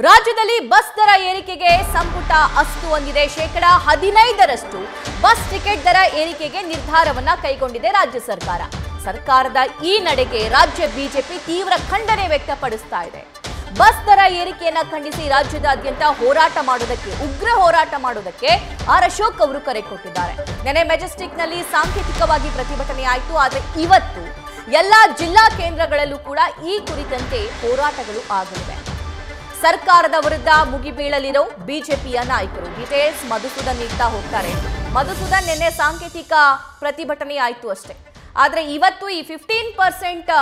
ರಾಜ್ಯದಲ್ಲಿ ಬಸ್ ದರ ಏರಿಕೆಗೆ ಸಂಪುಟ ಅಸ್ತು ಹೊಂದಿದೆ. 15% ಬಸ್ ಟಿಕೆಟ್ ದರ ಏರಿಕೆಗೆ ನಿರ್ಧಾರವನ್ನ ಕೈಗೊಂಡಿದೆ ರಾಜ್ಯ ಸರ್ಕಾರ. ಸರ್ಕಾರದ ಈ ನಡೆಗೆ ರಾಜ್ಯ ಬಿಜೆಪಿ ತೀವ್ರ ಖಂಡನೆ ವ್ಯಕ್ತಪಡಿಸ್ತಾ ಇದೆ. ಬಸ್ ದರ ಏರಿಕೆಯನ್ನ ಖಂಡಿಸಿ ರಾಜ್ಯದಾದ್ಯಂತ ಹೋರಾಟ ಮಾಡೋದಕ್ಕೆ, ಉಗ್ರ ಹೋರಾಟ ಮಾಡೋದಕ್ಕೆ ಆರ್ ಅಶೋಕ್ ಅವರು ಕರೆ ಕೊಟ್ಟಿದ್ದಾರೆ. ನೆನೆ ಮೆಜೆಸ್ಟಿಕ್ನಲ್ಲಿ ಸಾಂಕೇತಿಕವಾಗಿ ಪ್ರತಿಭಟನೆ ಆಯಿತು. ಆದರೆ ಇವತ್ತು ಎಲ್ಲಾ ಜಿಲ್ಲಾ ಕೇಂದ್ರಗಳಲ್ಲೂ ಕೂಡ ಈ ಕುರಿತಂತೆ ಹೋರಾಟಗಳು ಆಗಲಿವೆ. ಸರ್ಕಾರದ ವಿರುದ್ಧ ಮುಗಿಬೀಳಲಿರೋ ಬಿಜೆಪಿಯ ನಾಯಕರು. ಡೀಟೇಲ್ಸ್ ಮಧುಸೂದನ್ ನೀಡ್ತಾ ಹೋಗ್ತಾರೆ. ಮಧುಸೂದನ್, ನಿನ್ನೆ ಸಾಂಕೇತಿಕ ಪ್ರತಿಭಟನೆ ಆಯಿತು ಅಷ್ಟೇ, ಆದರೆ ಇವತ್ತು ಈ 15%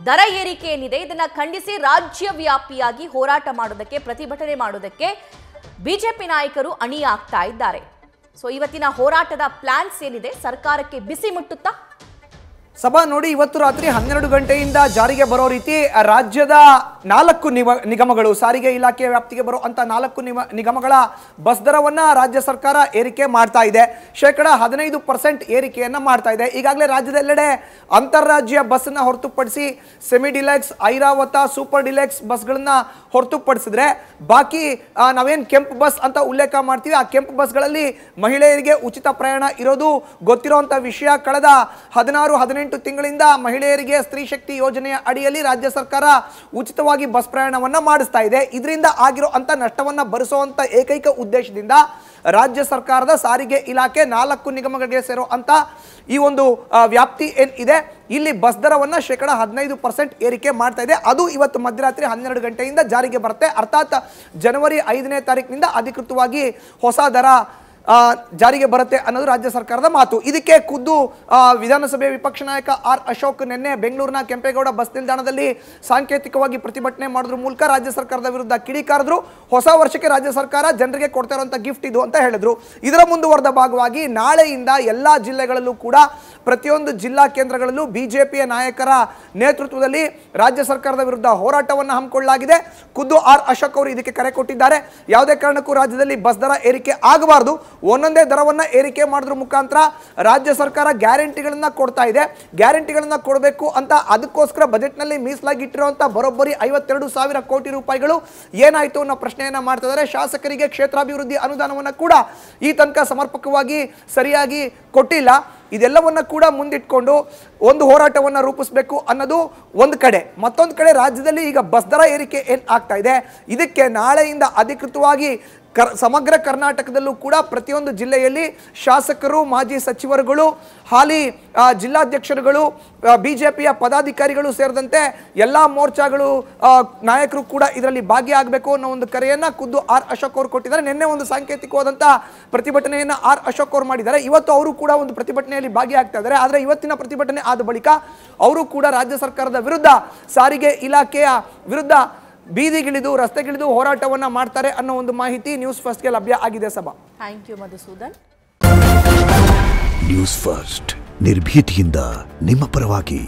ದರ ಏರಿಕೆ ಏನಿದೆ ಇದನ್ನ ಖಂಡಿಸಿ ರಾಜ್ಯ ವ್ಯಾಪಿಯಾಗಿ ಹೋರಾಟ ಮಾಡೋದಕ್ಕೆ, ಪ್ರತಿಭಟನೆ ಮಾಡೋದಕ್ಕೆ ಬಿಜೆಪಿ ನಾಯಕರು ಅಣಿಯಾಗ್ತಾ ಇದ್ದಾರೆ. ಸೊ ಇವತ್ತಿನ ಹೋರಾಟದ ಪ್ಲಾನ್ಸ್ ಏನಿದೆ, ಸರ್ಕಾರಕ್ಕೆ ಬಿಸಿ ಮುಟ್ಟುತ್ತಾ? ಸಭಾ ನೋಡಿ, ಇವತ್ತು ರಾತ್ರಿ 12 ಗಂಟೆಯಿಂದ ಜಾರಿಗೆ ಬರೋ ರೀತಿ ರಾಜ್ಯದ 4 ನಿಗಮಗಳು, ಸಾರಿಗೆ ಇಲಾಖೆ ವ್ಯಾಪ್ತಿಗೆ ಬರೋ ಅಂತ 4 ನಿಗಮಗಳ ಬಸ್ ದರವನ್ನ ರಾಜ್ಯ ಸರ್ಕಾರ ಏರಿಕೆ ಮಾಡ್ತಾ ಇದೆ. 15% ಏರಿಕೆಯನ್ನ ಮಾಡ್ತಾ ಇದೆ. ಈಗಾಗಲೇ ರಾಜ್ಯದೆಲ್ಲೆಡೆ ಅಂತಾರಾಜ್ಯ ಬಸ್ನ ಹೊರತುಪಡಿಸಿ semi deluxe, Airavat, super deluxe ಬಸ್ಗಳನ್ನ ಹೊರತುಪಡಿಸಿದ್ರೆ ಬಾಕಿ ನಾವೇನು ಕೆಂಪು ಬಸ್ ಅಂತ ಉಲ್ಲೇಖ ಮಾಡ್ತೀವಿ, ಆ ಕೆಂಪು ಬಸ್ಗಳಲ್ಲಿ ಮಹಿಳೆಯರಿಗೆ ಉಚಿತ ಪ್ರಯಾಣ ಇರೋದು ಗೊತ್ತಿರುವಂಥ ವಿಷಯ. ಕಳೆದ 16-18 ತಿಂಗಳಿಂದ ಮಹಿಳೆಯರಿಗೆ ಸ್ತ್ರೀ ಶಕ್ತಿ ಯೋಜನೆಯ ಅಡಿಯಲ್ಲಿ ರಾಜ್ಯ ಸರ್ಕಾರ ಉಚಿತವಾಗಿ ಬಸ್ ಪ್ರಯಾಣವನ್ನ ಮಾಡಿಸ್ತಾ ಇದೆ. ಇದರಿಂದ ಆಗಿರೋ ಅಂತ ನಷ್ಟವನ್ನ ಭರಿಸುವಂತ ಏಕೈಕ ಉದ್ದೇಶದಿಂದ ರಾಜ್ಯ ಸರ್ಕಾರದ ಸಾರಿಗೆ ಇಲಾಖೆ 4 ನಿಗಮಗಳಿಗೆ ಸೇರೋ ಅಂತ ಈ ಒಂದು ವ್ಯಾಪ್ತಿ ಏನಿದೆ, ಇಲ್ಲಿ ಬಸ್ ದರವನ್ನ 15% ಏರಿಕೆ ಮಾಡ್ತಾ ಇದೆ. ಅದು ಇವತ್ತು ಮಧ್ಯರಾತ್ರಿ 12 ಗಂಟೆಯಿಂದ ಜಾರಿಗೆ ಬರುತ್ತೆ. ಅರ್ಥಾತ್ ಜನವರಿ 5ನೇ ತಾರೀಕಿನಿಂದ ಅಧಿಕೃತವಾಗಿ ಹೊಸ ದರ ಜಾರಿಗೆ ಬರುತ್ತೆ ಅನ್ನೋದು ರಾಜ್ಯ ಸರ್ಕಾರದ ಮಾತು. ಇದಕ್ಕೆ ಖುದ್ದು ವಿಧಾನಸಭೆ ವಿಪಕ್ಷ ನಾಯಕ ಆರ್ ಅಶೋಕ್ ನಿನ್ನೆ ಬೆಂಗಳೂರಿನ ಕೆಂಪೇಗೌಡ ಬಸ್ ನಿಲ್ದಾಣದಲ್ಲಿ ಸಾಂಕೇತಿಕವಾಗಿ ಪ್ರತಿಭಟನೆ ಮಾಡೋದ್ರ ಮೂಲಕ ರಾಜ್ಯ ಸರ್ಕಾರದ ವಿರುದ್ಧ ಕಿಡಿಕಾರಿದ್ರು. ಹೊಸ ವರ್ಷಕ್ಕೆ ರಾಜ್ಯ ಸರ್ಕಾರ ಜನರಿಗೆ ಕೊಡ್ತಾ ಇರುವಂಥ ಗಿಫ್ಟ್ ಇದು ಅಂತ ಹೇಳಿದ್ರು. ಇದರ ಮುಂದುವರೆದ ಭಾಗವಾಗಿ ನಾಳೆಯಿಂದ ಎಲ್ಲ ಜಿಲ್ಲೆಗಳಲ್ಲೂ ಕೂಡ ಪ್ರತಿಯೊಂದು ಜಿಲ್ಲಾ ಕೇಂದ್ರಗಳಲ್ಲೂ ಬಿಜೆಪಿಯ ನಾಯಕರ ನೇತೃತ್ವದಲ್ಲಿ ರಾಜ್ಯ ಸರ್ಕಾರದ ವಿರುದ್ಧ ಹೋರಾಟವನ್ನು ಹಮ್ಮಿಕೊಳ್ಳಲಾಗಿದೆ. ಖುದ್ದು ಆರ್ ಅಶೋಕ್ ಅವರು ಇದಕ್ಕೆ ಕರೆ ಕೊಟ್ಟಿದ್ದಾರೆ. ಯಾವುದೇ ಕಾರಣಕ್ಕೂ ರಾಜ್ಯದಲ್ಲಿ ಬಸ್ ದರ ಏರಿಕೆ ಆಗಬಾರದು, ಒಂದೊಂದೇ ದರವನ್ನ ಏರಿಕೆ ಮಾಡೋದ್ರ ಮುಖಾಂತರ ರಾಜ್ಯ ಸರ್ಕಾರ ಗ್ಯಾರಂಟಿಗಳನ್ನ ಕೊಡ್ತಾ ಇದೆ. ಗ್ಯಾರಂಟಿಗಳನ್ನ ಕೊಡಬೇಕು ಅಂತ ಅದಕ್ಕೋಸ್ಕರ ಬಜೆಟ್ನಲ್ಲಿ ಮೀಸಲಾಗಿಟ್ಟಿರುವಂತಹ ಬರೋಬ್ಬರಿ 52,000 ಕೋಟಿ ರೂಪಾಯಿಗಳು ಏನಾಯ್ತು ಅನ್ನೋ ಪ್ರಶ್ನೆಯನ್ನ ಮಾಡ್ತಾ ಇದ್ದಾರೆ. ಶಾಸಕರಿಗೆ ಕ್ಷೇತ್ರಾಭಿವೃದ್ಧಿ ಅನುದಾನವನ್ನ ಕೂಡ ಈ ತನಕ ಸಮರ್ಪಕವಾಗಿ ಸರಿಯಾಗಿ ಕೊಟ್ಟಿಲ್ಲ. ಇದೆಲ್ಲವನ್ನ ಕೂಡ ಮುಂದಿಟ್ಕೊಂಡು ಒಂದು ಹೋರಾಟವನ್ನ ರೂಪಿಸಬೇಕು ಅನ್ನೋದು ಒಂದು ಕಡೆ. ಮತ್ತೊಂದು ಕಡೆ ರಾಜ್ಯದಲ್ಲಿ ಈಗ ಬಸ್ ದರ ಏರಿಕೆ ಏನ್ ಆಗ್ತಾ ಇದೆ, ಇದಕ್ಕೆ ನಾಳೆಯಿಂದ ಅಧಿಕೃತವಾಗಿ ಸಮಗ್ರ ಕರ್ನಾಟಕದಲ್ಲೂ ಕೂಡ ಪ್ರತಿಯೊಂದು ಜಿಲ್ಲೆಯಲ್ಲಿ ಶಾಸಕರು, ಮಾಜಿ ಸಚಿವರುಗಳು, ಹಾಲಿ ಜಿಲ್ಲಾಧ್ಯಕ್ಷರುಗಳು, ಬಿಜೆಪಿಯ ಪದಾಧಿಕಾರಿಗಳು ಸೇರಿದಂತೆ ಎಲ್ಲ ಮೋರ್ಚಾಗಳು ನಾಯಕರು ಕೂಡ ಇದರಲ್ಲಿ ಭಾಗಿಯಾಗಬೇಕು ಅನ್ನೋ ಒಂದು ಕರೆಯನ್ನ ಖುದ್ದು ಆರ್ ಅಶೋಕ್ ಅವರು ಕೊಟ್ಟಿದ್ದಾರೆ. ನಿನ್ನೆ ಒಂದು ಸಾಂಕೇತಿಕವಾದಂಥ ಪ್ರತಿಭಟನೆಯನ್ನು ಆರ್ ಅಶೋಕ್ ಅವರು ಮಾಡಿದ್ದಾರೆ. ಇವತ್ತು ಅವರು ಕೂಡ ಒಂದು ಪ್ರತಿಭಟನೆಯಲ್ಲಿ ಭಾಗಿಯಾಗ್ತಾ ಇದ್ದಾರೆ. ಆದರೆ ಇವತ್ತಿನ ಪ್ರತಿಭಟನೆ ಆದ ಬಳಿಕ ಅವರು ಕೂಡ ರಾಜ್ಯ ಸರ್ಕಾರದ ವಿರುದ್ಧ, ಸಾರಿಗೆ ಇಲಾಖೆಯ ವಿರುದ್ಧ ಬೀದಿಗಿಳಿದು, ರಸ್ತೆಗಿಳಿದು ಹೋರಾಟವನ್ನ ಮಾಡ್ತಾರೆ ಅನ್ನೋ ಒಂದು ಮಾಹಿತಿ ನ್ಯೂಸ್ ಫಸ್ಟ್ಗೆ ಲಭ್ಯ ಆಗಿದೆ. ಸಭಾ, thank you Madhusudan. News first ನಿರ್ಭೀತಿಯಿಂದ ನಿಮ್ಮ ಪರವಾಗಿ.